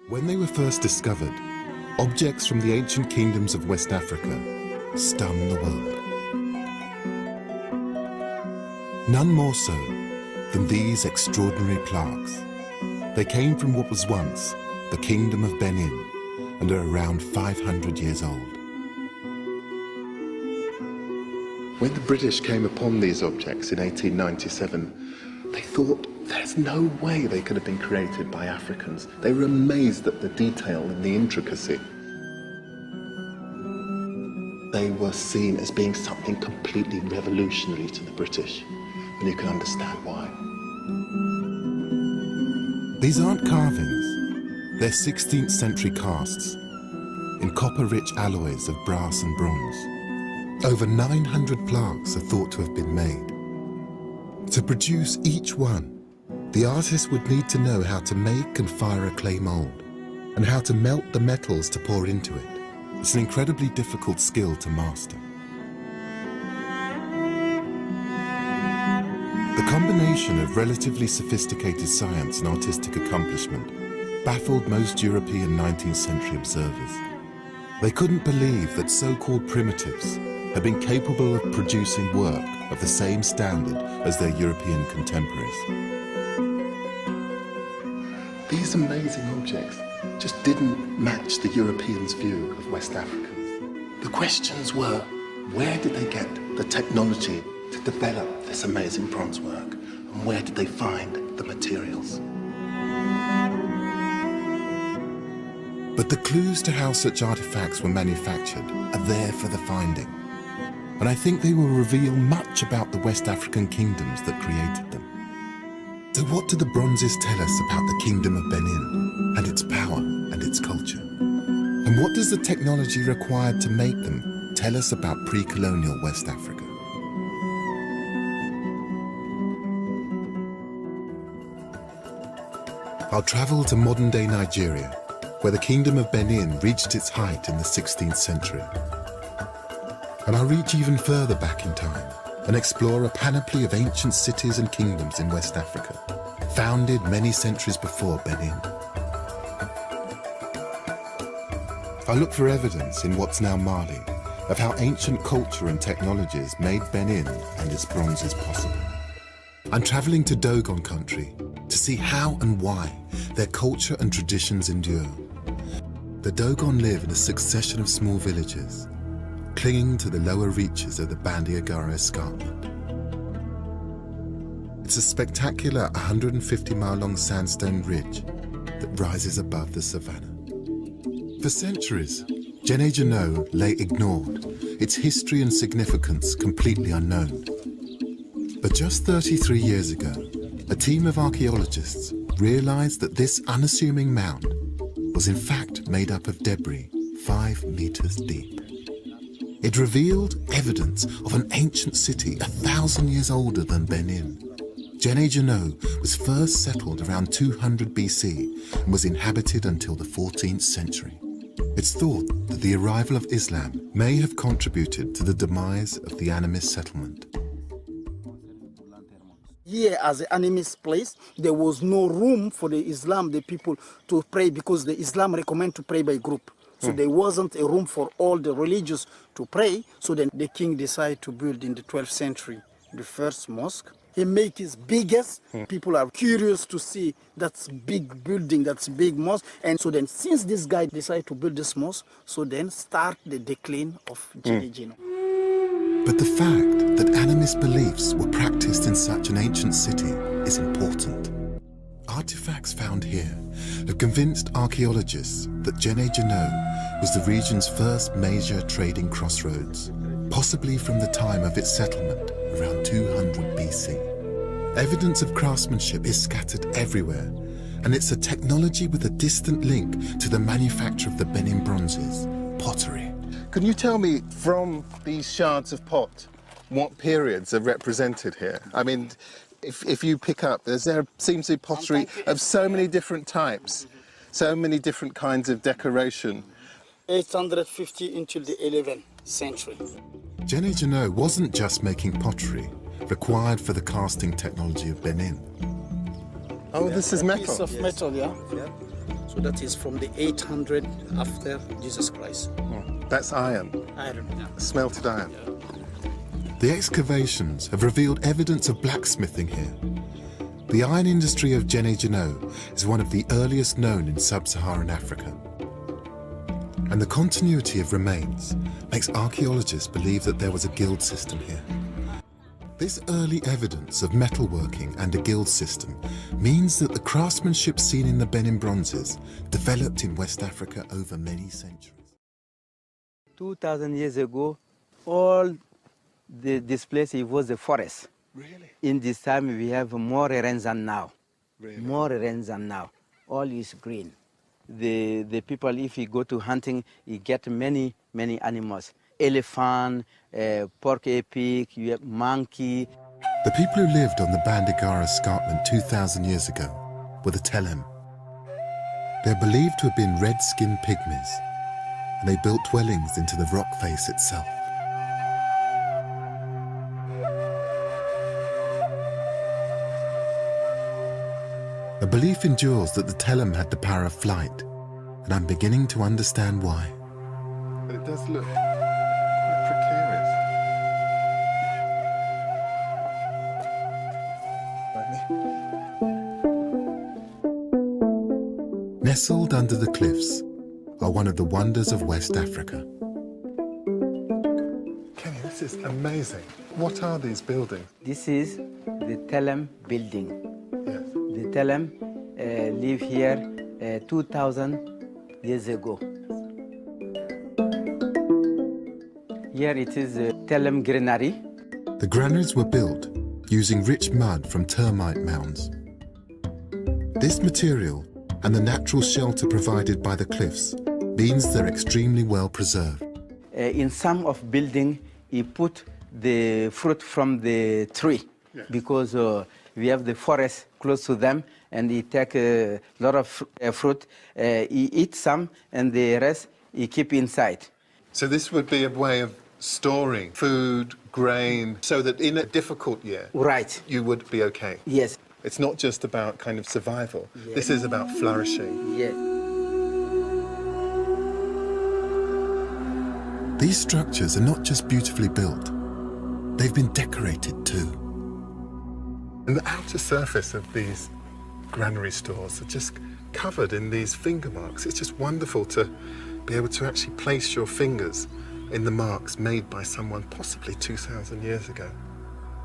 When they were first discovered, objects from the ancient kingdoms of West Africa stunned the world. None more so than these extraordinary plaques. They came from what was once the Kingdom of Benin and are around 500 years old. When the British came upon these objects in 1897, they thought there's no way they could have been created by Africans. They were amazed at the detail and the intricacy. They were seen as being something completely revolutionary to the British, and you can understand why. These aren't carvings, they're 16th century casts in copper-rich alloys of brass and bronze. Over 900 plaques are thought to have been made. To produce each one, the artist would need to know how to make and fire a clay mold, and how to melt the metals to pour into it. It's an incredibly difficult skill to master. The combination of relatively sophisticated science and artistic accomplishment baffled most European 19th century observers. They couldn't believe that so-called primitives had been capable of producing work of the same standard as their European contemporaries. These amazing objects just didn't match the Europeans' view of West Africans. The questions were, where did they get the technology to develop this amazing bronze work? And where did they find the materials? But the clues to how such artifacts were manufactured are there for the finding. And I think they will reveal much about the West African kingdoms that created them. So what do the bronzes tell us about the Kingdom of Benin and its power and its culture? And what does the technology required to make them tell us about pre-colonial West Africa? I'll travel to modern-day Nigeria, where the Kingdom of Benin reached its height in the 16th century. And I'll reach even further back in time and explore a panoply of ancient cities and kingdoms in West Africa, founded many centuries before Benin. I look for evidence in what's now Mali of how ancient culture and technologies made Benin and its bronzes possible. I'm traveling to Dogon country to see how and why their culture and traditions endure. The Dogon live in a succession of small villages, clinging to the lower reaches of the Bandiagara escarpment. It's a spectacular 150-mile-long sandstone ridge that rises above the savannah. For centuries, Djenné Djenno lay ignored, its history and significance completely unknown. But just 33 years ago, a team of archaeologists realized that this unassuming mound was in fact made up of debris 5 meters deep. It revealed evidence of an ancient city 1,000 years older than Benin. Djenné Djenno was first settled around 200 BC and was inhabited until the 14th century. It's thought that the arrival of Islam may have contributed to the demise of the animist settlement. Here, as an animist place, there was no room for the people to pray, because the Islam recommend to pray by group. So there wasn't a room for all the religious to pray. So then the king decided to build in the 12th century the first mosque. He make his biggest. People are curious to see that's big building, that's big mosque. And so then since this guy decided to build this mosque, so then start the decline of Djenné Djenno. But the fact that animist beliefs were practiced in such an ancient city is important. Artifacts found here have convinced archaeologists that Djenné Djenno was the region's first major trading crossroads, possibly from the time of its settlement around 200 BC. Evidence of craftsmanship is scattered everywhere, and it's a technology with a distant link to the manufacture of the Benin bronzes, pottery. Can you tell me, from these shards of pot, what periods are represented here? I mean, if you pick up, there seems to be pottery of so many different types, so many different kinds of decoration. 850 until the 11th century. Djenné Djenno wasn't just making pottery required for the casting technology of Benin. Oh, this is metal. Piece of metal, yeah. So that is from the 800 after Jesus Christ. That's iron, Iron. smelted iron. The excavations have revealed evidence of blacksmithing here. The iron industry of Djenné Djenno is one of the earliest known in sub-Saharan Africa. And the continuity of remains makes archaeologists believe that there was a guild system here. This early evidence of metalworking and a guild system means that the craftsmanship seen in the Benin bronzes developed in West Africa over many centuries. 2,000 years ago, all this place, it was a forest. Really? In this time, we have more rains than now. Really? More rains than now. All is green. The people, if you go to hunting, you get many animals. Elephant, pork epic, you have monkey. The people who lived on the Bandigara escarpment 2,000 years ago were the Tellem. They're believed to have been red-skinned pygmies, and they built dwellings into the rock face itself. A belief endures that the Tellem had the power of flight, and I'm beginning to understand why. But it does look quite precarious. Nestled under the cliffs are one of the wonders of West Africa. Kenny, this is amazing. What are these buildings? This is the Tellem building. Yes. The Tellem live here 2,000 years ago. Here it is the Tellem granary. The granaries were built using rich mud from termite mounds. This material and the natural shelter provided by the cliffs means they're extremely well preserved. In some of building, he put the fruit from the tree. Yes. Because we have the forest close to them, and he take a lot of fruit. He eat some, and the rest he keep inside. So this would be a way of storing food, grain, so that in a difficult year, Right. you would be okay. Yes. It's not just about kind of survival. This is about flourishing. Yes. These structures are not just beautifully built, they've been decorated too. And the outer surface of these granary stores are just covered in these finger marks. It's just wonderful to be able to actually place your fingers in the marks made by someone possibly 2,000 years ago.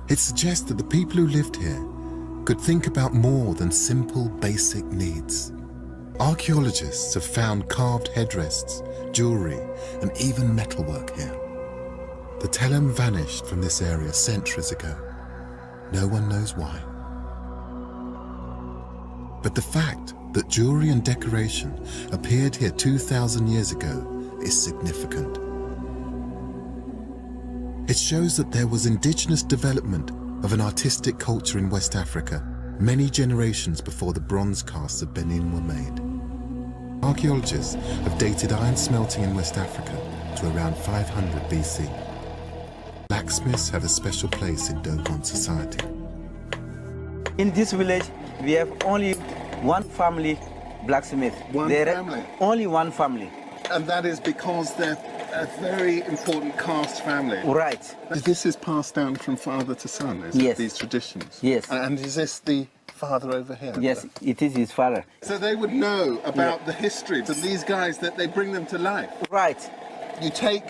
It suggests that the people who lived here could think about more than simple basic needs. Archaeologists have found carved headrests, jewelry, and even metalwork here. The Tellem vanished from this area centuries ago. No one knows why. But the fact that jewelry and decoration appeared here 2,000 years ago is significant. It shows that there was indigenous development of an artistic culture in West Africa many generations before the bronze casts of Benin were made. Archaeologists have dated iron smelting in West Africa to around 500 BC. Blacksmiths have a special place in Dogon society. In this village, we have only one family blacksmith. One family? Only one family. And that is because they're a very important caste family. Right. This is passed down from father to son, is it? Yes. These traditions? Yes. And is this the father over here? Yes, it is his father. So they would know about the history of these guys, that they bring them to life. Right. You take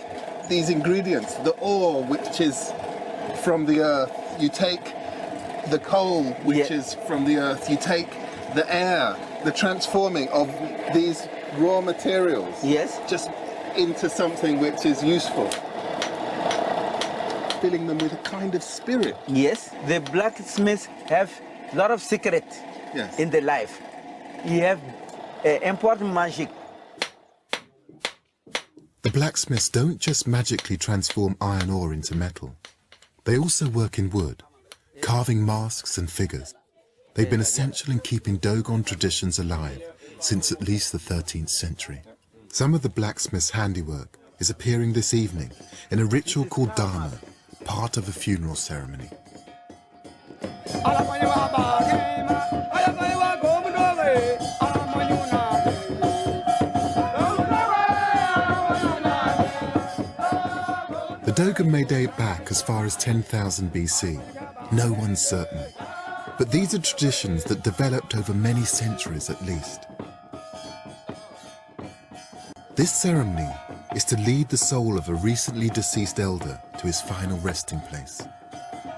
these ingredients, the ore, which is from the earth, you take the coal, which is from the earth, you take the air, the transforming of these raw materials. Yes. Just into something which is useful. Filling them with a kind of spirit. Yes. The blacksmiths have a lot of secret in their life. You have important magic. The blacksmiths don't just magically transform iron ore into metal. They also work in wood, carving masks and figures. They've been essential in keeping Dogon traditions alive since at least the 13th century. Some of the blacksmith's handiwork is appearing this evening in a ritual called Dana, part of a funeral ceremony. Dogon may date back as far as 10,000 BC. No one's certain. But these are traditions that developed over many centuries at least. This ceremony is to lead the soul of a recently deceased elder to his final resting place.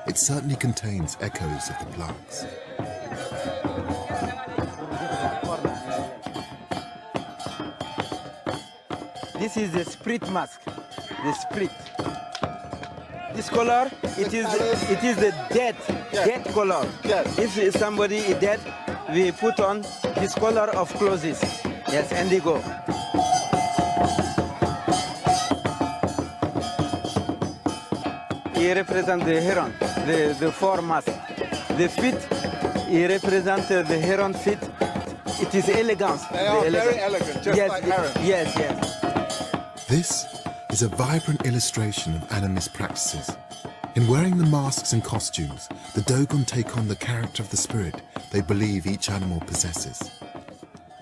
It certainly contains echoes of the plaques. This is the spirit mask, the spirit. This color, it is the dead color. Yes. If somebody is dead, we put on this color of clothes. Yes, and they go. He represents the heron, the four masks. The feet, he represents the heron feet. It is elegance. They are very elegant, just like herons. Yes, yes. This is a vibrant illustration of animist practices. In wearing the masks and costumes, the Dogon take on the character of the spirit they believe each animal possesses.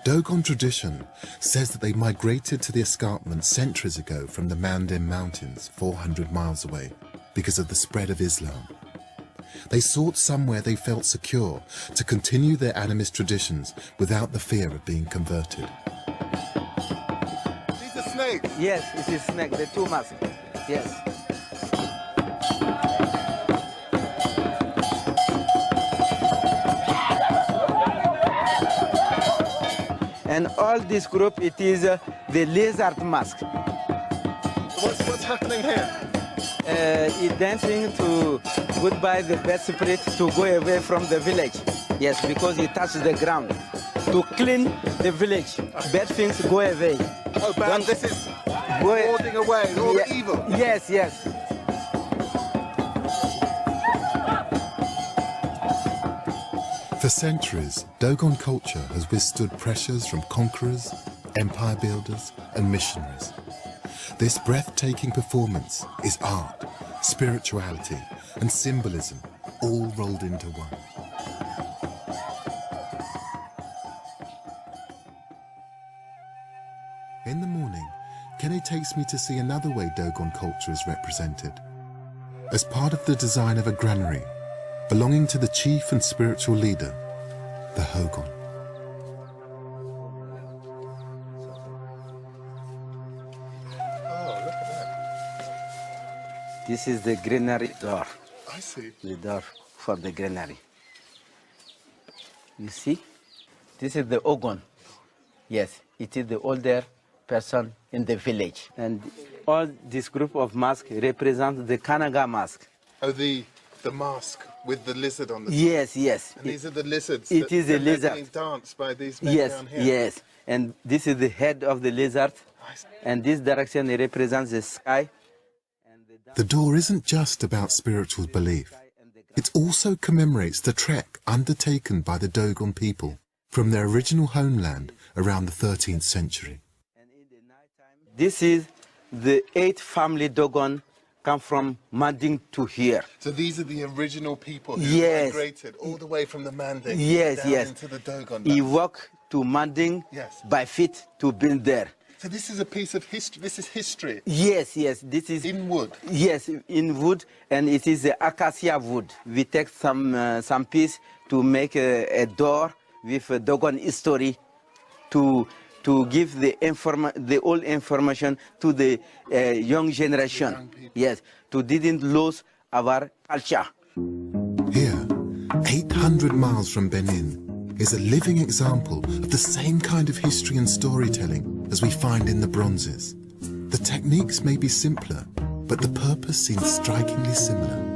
Dogon tradition says that they migrated to the escarpment centuries ago from the Mandin Mountains, 400 miles away, because of the spread of Islam. They sought somewhere they felt secure to continue their animist traditions without the fear of being converted. These are snakes. Yes, it is snake, the two masks. Yes. And all this group, it is the lizard mask. What's happening here? He's dancing to goodbye the bad spirit to go away from the village. Yes, because he touched the ground. To clean the village, bad things go away. Oh, but this is warding away all the evil. Yes, yes. For centuries, Dogon culture has withstood pressures from conquerors, empire builders, and missionaries. This breathtaking performance is art, spirituality, and symbolism all rolled into one. In the morning, Kenny takes me to see another way Dogon culture is represented. As part of the design of a granary, belonging to the chief and spiritual leader, the Hogon. Oh, look at that. This is the granary door. I see. The door for the granary. You see? This is the Ogon. Yes, it is the older person in the village. And all this group of masks represent the Kanaga mask. Oh, the mask with the lizard on the top. Yes, yes. And these are the lizards. It is a they're lizard. being danced by these men Yes, down here. yes. And this is the head of the lizard. I see. And this direction represents the sky. The door isn't just about spiritual belief. It also commemorates the trek undertaken by the Dogon people from their original homeland around the 13th century. This is the 8th family Dogon come from Manding to here. So these are the original people who Yes. migrated all the way from the Manding Yes, down yes. into the Dogon. He lands. walked to Manding Yes. by feet to build there. So this is a piece of history. This is history Yes, yes. This is in wood. Yes, in wood, and it is the acacia wood. We take some piece to make a door with a Dogon history to give the old information to the young generation. young people. Yes, to didn't lose our culture. Here, 800 miles from Benin, is a living example of the same kind of history and storytelling as we find in the bronzes. The techniques may be simpler, but the purpose seems strikingly similar.